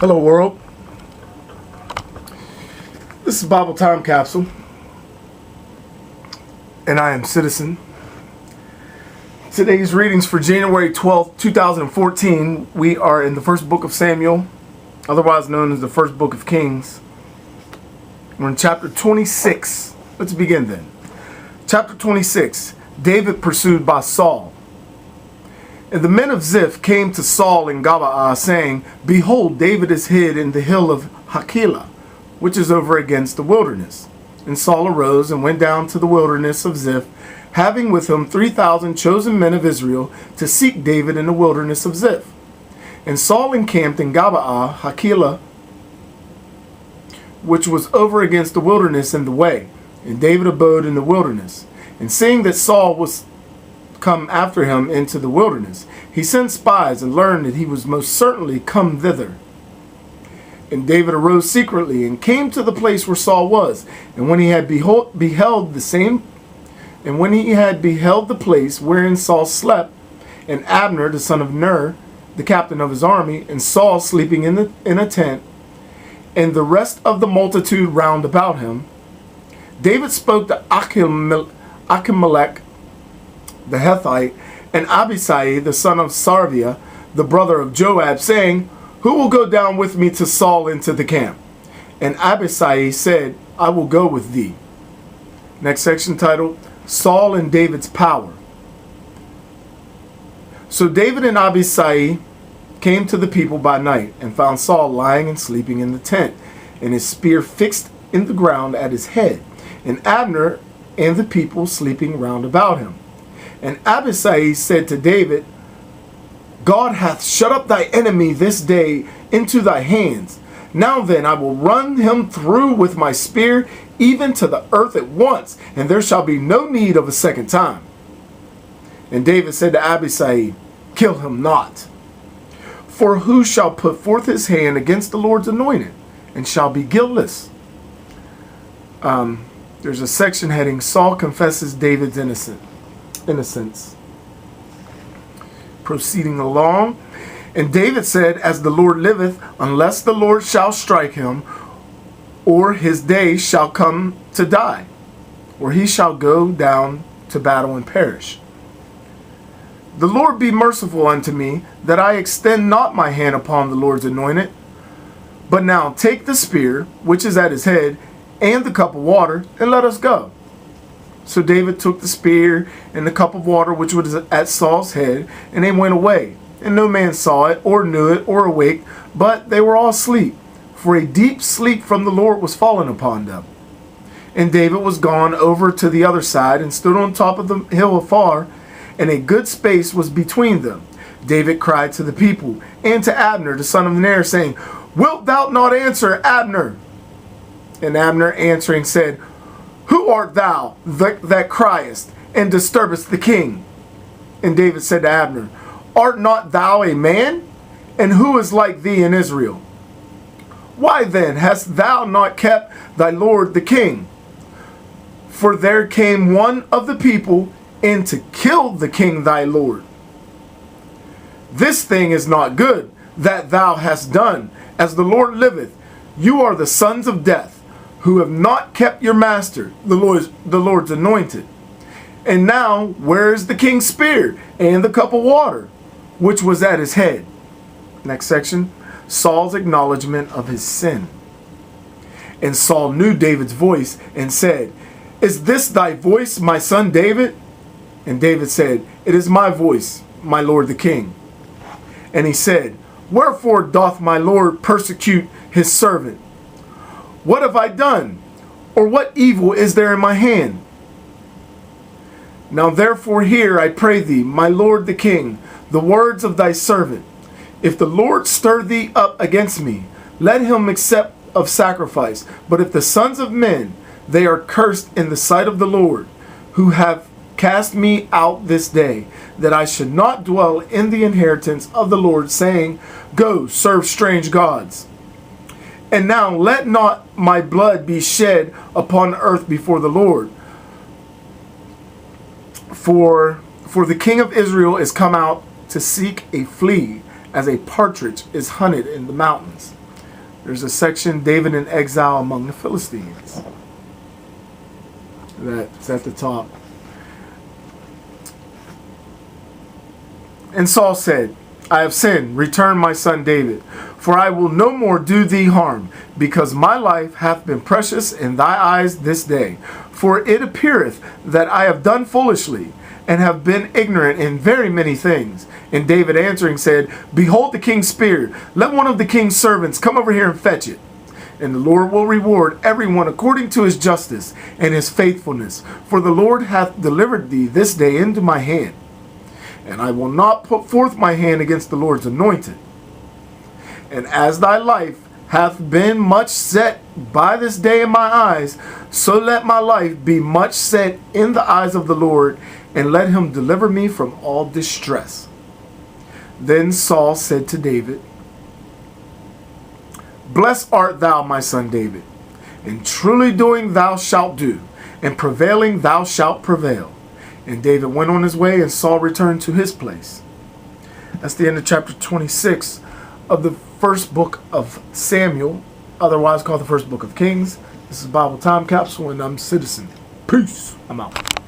Hello world. This is Bible Time Capsule, and I am Citizen. Today's readings for January 12th, 2014. We are in the first book of Samuel, otherwise known as the first book of Kings. We're in chapter 26. Let's begin then. Chapter 26. David pursued by Saul. And the men of Ziph came to Saul in Gabaa, saying, Behold, David is hid in the hill of Hachilah, which is over against the wilderness. And Saul arose and went down to the wilderness of Ziph, having with him 3,000 chosen men of Israel, to seek David in the wilderness of Ziph. And Saul encamped in Gabaa, Hachilah, which was over against the wilderness in the way. And David abode in the wilderness. And seeing that Saul was come after him into the wilderness, he sent spies and learned that he was most certainly come thither. And David arose secretly and came to the place where Saul was. And when he had beheld the place wherein Saul slept, and Abner the son of Ner, the captain of his army, and Saul sleeping in a tent, and the rest of the multitude round about him, David spoke to Achimelech the Hethite, and Abishai the son of Sarviah, the brother of Joab, saying, Who will go down with me to Saul into the camp? And Abishai said, I will go with thee. Next section titled, Saul and David's Power. So David and Abishai came to the people by night, and found Saul lying and sleeping in the tent, and his spear fixed in the ground at his head, and Abner and the people sleeping round about him. And Abishai said to David, God hath shut up thy enemy this day into thy hands. Now then, I will run him through with my spear, even to the earth at once, and there shall be no need of a second time. And David said to Abishai, Kill him not. For who shall put forth his hand against the Lord's anointed, and shall be guiltless? There's a section heading, Saul confesses David's innocence. Proceeding along, and David said, As the Lord liveth, unless the Lord shall strike him, or his day shall come to die, or he shall go down to battle and perish. The Lord be merciful unto me, that I extend not my hand upon the Lord's anointed. But now take the spear, which is at his head, and the cup of water, and let us go. So David took the spear and the cup of water which was at Saul's head, and they went away. And no man saw it, or knew it, or awake, but they were all asleep, for a deep sleep from the Lord was fallen upon them. And David was gone over to the other side, and stood on top of the hill afar, and a good space was between them. David cried to the people, and to Abner the son of Ner, saying, Wilt thou not answer, Abner? And Abner answering said, Who art thou that criest, and disturbest the king? And David said to Abner, Art not thou a man? And who is like thee in Israel? Why then hast thou not kept thy lord the king? For there came one of the people in to kill the king thy lord. This thing is not good that thou hast done. As the Lord liveth, you are the sons of death, who have not kept your master, the Lord's anointed. And now, where is the king's spear and the cup of water, which was at his head? Next section, Saul's acknowledgement of his sin. And Saul knew David's voice, and said, Is this thy voice, my son David? And David said, It is my voice, my lord the king. And he said, Wherefore doth my lord persecute his servant? What have I done? Or what evil is there in my hand? Now therefore hear, I pray thee, my lord the king, the words of thy servant. If the Lord stir thee up against me, let him accept of sacrifice. But if the sons of men, they are cursed in the sight of the Lord, who have cast me out this day, that I should not dwell in the inheritance of the Lord, saying, Go, serve strange gods. And now let not my blood be shed upon earth before the Lord. For the king of Israel is come out to seek a flea, as a partridge is hunted in the mountains. There's a section, David in exile among the Philistines. That's at the top. And Saul said, I have sinned, return my son David, for I will no more do thee harm, because my life hath been precious in thy eyes this day. For it appeareth that I have done foolishly, and have been ignorant in very many things. And David answering said, Behold the king's spear, let one of the king's servants come over here and fetch it. And the Lord will reward everyone according to his justice and his faithfulness. For the Lord hath delivered thee this day into my hand. And I will not put forth my hand against the Lord's anointed. And as thy life hath been much set by this day in my eyes, so let my life be much set in the eyes of the Lord, and let him deliver me from all distress. Then Saul said to David, Blessed art thou, my son David, and truly doing thou shalt do, and prevailing thou shalt prevail. And David went on his way, and Saul returned to his place. That's the end of chapter 26 of the first book of Samuel, otherwise called the first book of Kings. This is Bible Time Capsule, and I'm Citizen. Peace. I'm out.